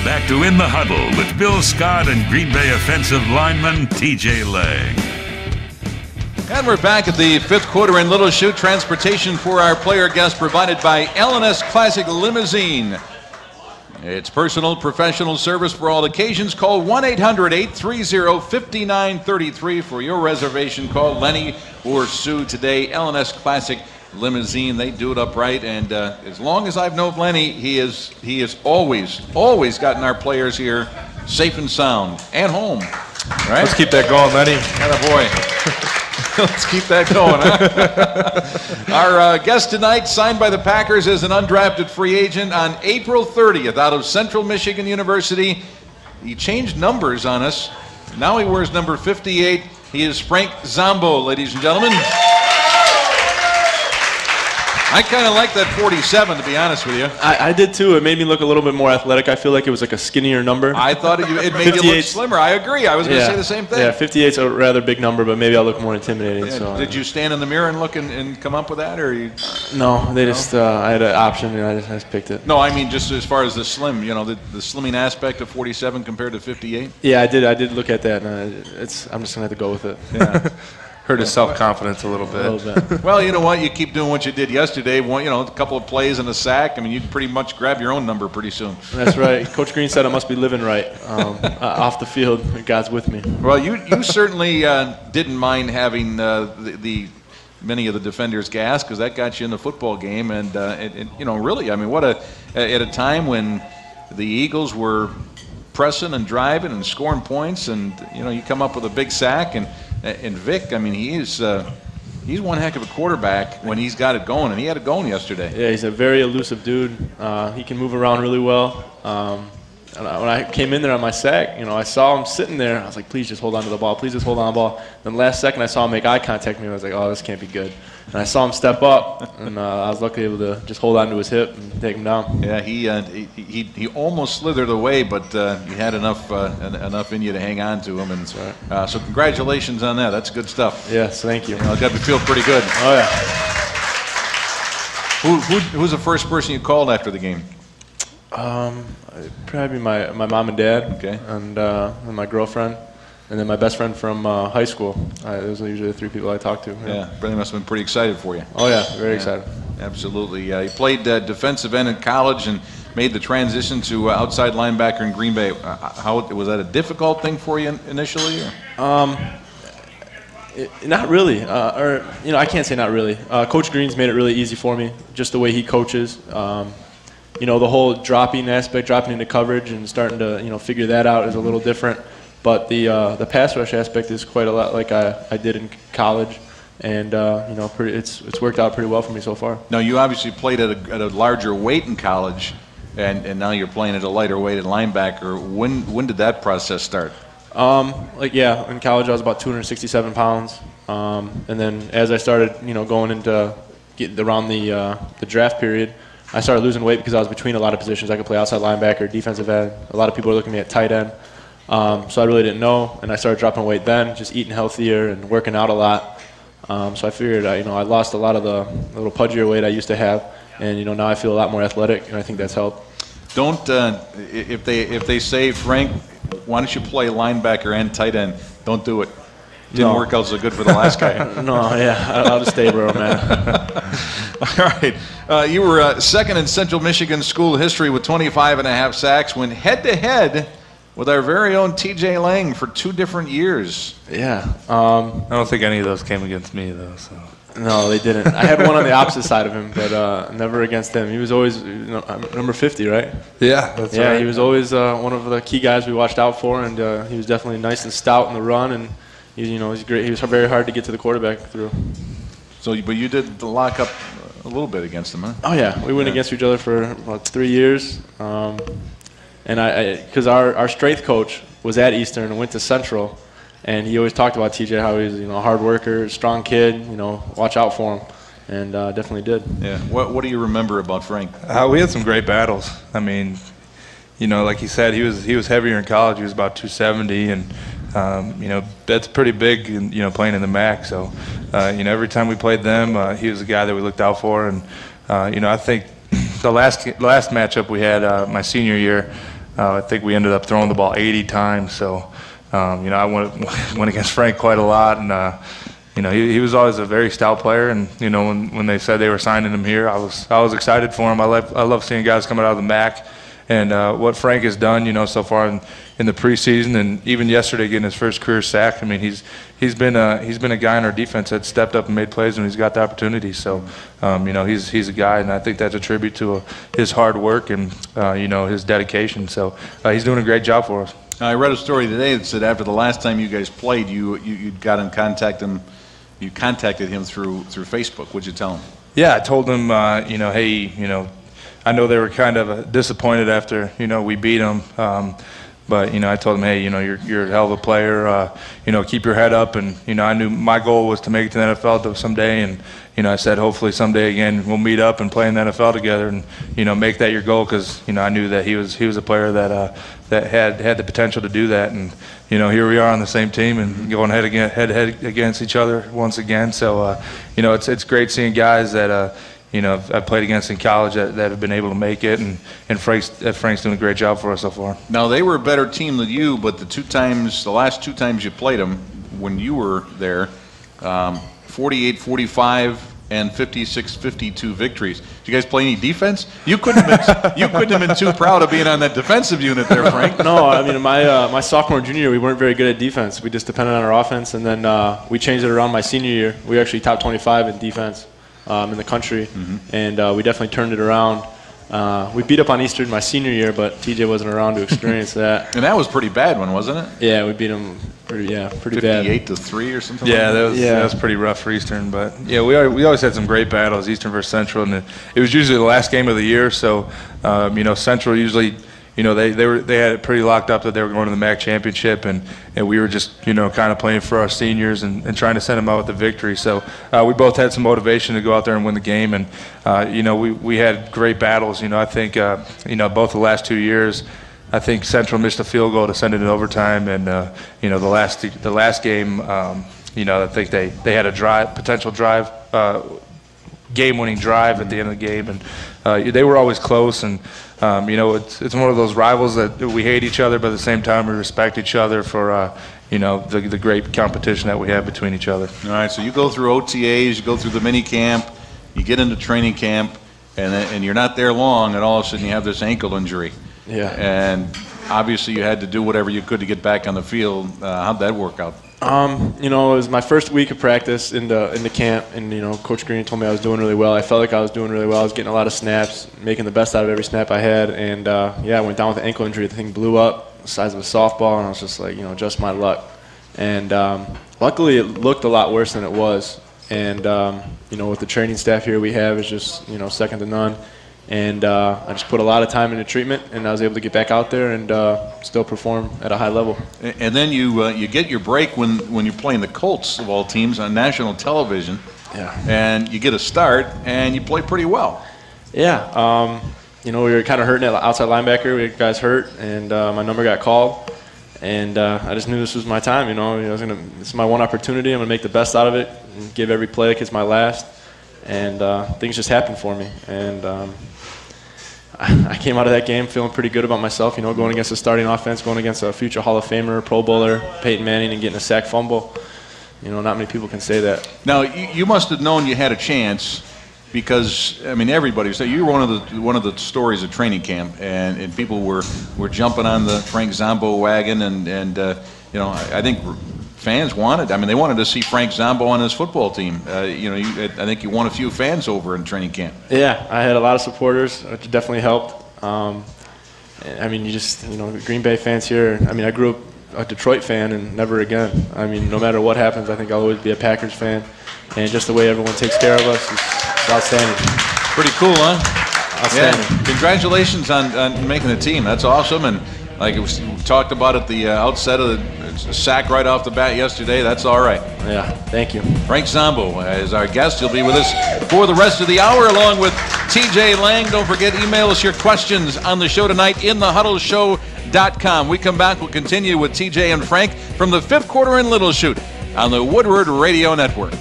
Back to In the Huddle with Bill Scott and Green Bay offensive lineman T.J. Lang. And we're back at the fifth quarter in Little Chute. Transportation for our player guest provided by L&S Classic Limousine. It's personal, professional service for all occasions. Call 1-800-830-5933 for your reservation. Call Lenny or Sue today. L&S Classic Limousine, they do it up right, and as long as I've known Lenny, he has always gotten our players here safe and sound and home. All right? Let's keep that going, Lenny. Attaboy. Let's keep that going, huh? Our guest tonight, signed by the Packers as an undrafted free agent on April 30th out of Central Michigan University. He changed numbers on us. Now he wears number 58. He is Frank Zombo, ladies and gentlemen. I kind of like that 47, to be honest with you. I did too. It made me look a little bit more athletic. I feel like it was like a skinnier number. I thought it made you look slimmer. I agree. I was going to say the same thing. Yeah, 58's a rather big number, but maybe I'll look more intimidating. Yeah, so, did you stand in the mirror and look and come up with that, or you? No, they just I had an option and I just picked it. No, I mean just as far as the slim, you know, the slimming aspect of 47 compared to 58. Yeah, I did look at that, and I'm just gonna have to go with it. Yeah. Hurt his self-confidence a little bit. A little bit. Well, you know what? You keep doing what you did yesterday. One, a couple of plays and a sack. I mean, you'd pretty much grab your own number pretty soon. That's right. Coach Green said I must be living right off the field. God's with me. Well, you certainly didn't mind having the many of the defenders gas, because that got you in the football game. And really, I mean, at a time when the Eagles were pressing and driving and scoring points, and you come up with a big sack. And Vic, I mean, he's one heck of a quarterback when he's got it going, and he had it going yesterday. Yeah, he's a very elusive dude. He can move around really well. When I came in there on my sack, I saw him sitting there. I was like, please just hold on to the ball. Please just hold on to the ball. Then last second, I saw him make eye contact with me. I was like, oh, this can't be good. And I saw him step up, and I was luckily able to just hold on to his hip and take him down. Yeah, he almost slithered away, but you had enough in you to hang on to him. And that's right. So congratulations on that. That's good stuff. Yes, thank you. It got to feel pretty good. Oh yeah. Who's the first person you called after the game? Probably my mom and dad. Okay. And my girlfriend. And then my best friend from high school. Those are usually the three people I talk to. Yeah, Brandon must have been pretty excited for you. Oh, yeah, very excited. Absolutely. He played defensive end in college and made the transition to outside linebacker in Green Bay. How was that a difficult thing for you initially? Not really. I can't say not really. Coach Green's made it really easy for me, just the way he coaches. The whole dropping aspect, dropping into coverage and starting to, figure that out is a little different. But the pass rush aspect is quite a lot like I did in college, and it's worked out pretty well for me so far. Now you obviously played at a larger weight in college, and now you're playing at a lighter weight at linebacker. When did that process start? In college I was about 267 pounds, and then as I started going into getting around the draft period, I started losing weight because I was between a lot of positions. I could play outside linebacker, defensive end. A lot of people were looking at me at tight end. So I really didn't know, and I started dropping weight then, just eating healthier and working out a lot. So I figured, I lost a lot of the little pudgier weight I used to have, and now I feel a lot more athletic, and I think that's helped. Don't if they say, Frank, why don't you play linebacker and tight end? Don't do it. Didn't work out so good for the last guy. No, yeah, I'll just stay where I'm at. All right. You were second in Central Michigan school history with 25.5 sacks. Went head-to-head with our very own T.J. Lang for 2 different years. Yeah. I don't think any of those came against me, though. So. No, they didn't. I had one on the opposite side of him, but never against him. He was always number 50, right? Yeah, that's right. He was always one of the key guys we watched out for, and he was definitely nice and stout in the run, and he's great. He was very hard to get to the quarterback through. So, but you did lock up a little bit against him, huh? Oh yeah, we went against each other for about 3 years. And because our strength coach was at Eastern and went to Central, and he always talked about TJ, how he's a hard worker, strong kid, watch out for him, and definitely did. Yeah. What do you remember about Frank? We had some great battles. I mean, like he said, he was heavier in college. He was about 270, and that's pretty big, playing in the MAC. So, every time we played them, he was the guy that we looked out for, and I think the last matchup we had my senior year, I think we ended up throwing the ball 80 times. So, I went against Frank quite a lot, and he was always a very stout player. And when they said they were signing him here, I was excited for him. I love seeing guys coming out of the MAC, and what Frank has done, so far in the preseason, and even yesterday getting his first career sack. I mean, he's been a guy in our defense that stepped up and made plays when he's got the opportunity. So, he's a guy, and I think that's a tribute to his hard work and his dedication. So he's doing a great job for us. I read a story today that said after the last time you guys played, you got in contact him. You contacted him through Facebook. What'd you tell him? Yeah, I told him, hey, I know they were kind of disappointed after we beat them. But I told him, hey, you're a hell of a player. Keep your head up. And I knew my goal was to make it to the NFL someday. And I said, hopefully someday again we'll meet up and play in the NFL together. And make that your goal, because I knew that he was a player that had the potential to do that. And here we are on the same team and going head to head against each other once again. So it's great seeing guys that I've played against in college that have been able to make it, and Frank's doing a great job for us so far. Now, they were a better team than you, but the last two times you played them when you were there, 48-45 and 56-52 victories. Did you guys play any defense? You couldn't have been too proud of being on that defensive unit there, Frank. No, I mean, my sophomore and junior year, we weren't very good at defense. We just depended on our offense, and then we changed it around my senior year. We were actually top 25 in defense. In the country, and we definitely turned it around. We beat up on Eastern my senior year, but TJ wasn't around to experience that. And that was a pretty bad one, wasn't it? Yeah, we beat them pretty bad. 58-3 or something. Yeah, like that was pretty rough for Eastern, but yeah, we always had some great battles, Eastern versus Central, and it was usually the last game of the year. So Central usually. They had it pretty locked up that they were going to the MAC championship, and we were just kind of playing for our seniors and trying to send them out with the victory. So we both had some motivation to go out there and win the game, and we had great battles. I think both the last 2 years, I think Central missed a field goal to send it in overtime, and the last game, I think they had a potential drive. Game-winning drive at the end of the game, and they were always close. And it's one of those rivals that we hate each other, but at the same time we respect each other for the great competition that we have between each other. All right, so you go through OTAs, you go through the mini camp, you get into training camp, and you're not there long, and all of a sudden you have this ankle injury. Yeah. And obviously you had to do whatever you could to get back on the field. How'd that work out? It was my first week of practice in the camp, and Coach Green told me I was doing really well. I felt like I was doing really well. I was getting a lot of snaps, making the best out of every snap I had, and I went down with an ankle injury. The thing blew up, the size of a softball, and I was just like, just my luck. And luckily, it looked a lot worse than it was. And with the training staff here we have, is just second to none. And I just put a lot of time into treatment, and I was able to get back out there and still perform at a high level. And then you get your break when you're playing the Colts of all teams on national television. Yeah. And you get a start, and you play pretty well. Yeah. We were kind of hurting at outside linebacker. We had guys hurt, and my number got called. And I just knew this was my time. This is my one opportunity. I'm gonna make the best out of it and give every play like it's my last. And things just happened for me. And I came out of that game feeling pretty good about myself, going against a starting offense, going against a future Hall of Famer, Pro Bowler, Peyton Manning, and getting a sack fumble. Not many people can say that. Now, you must have known you had a chance because, everybody said you were one of the stories of training camp, and people were jumping on the Frank Zombo wagon, and I think fans wanted to see Frank Zombo on his football team. I think you won a few fans over in training camp. Yeah, I had a lot of supporters, which definitely helped. Green Bay fans here. I grew up a Detroit fan, and never again. No matter what happens, I think I'll always be a Packers fan. And just the way everyone takes care of us is outstanding. Pretty cool, huh? Outstanding. Yeah. Congratulations on making the team. That's awesome. And like we talked about at the outset of the sack right off the bat yesterday, that's all right. Yeah, thank you. Frank Zombo is our guest. He'll be with us for the rest of the hour along with TJ Lang. Don't forget, email us your questions on the show tonight, inthehuddleshow.com. We come back, we'll continue with TJ and Frank from the fifth quarter in Little Chute on the Woodward Radio Network.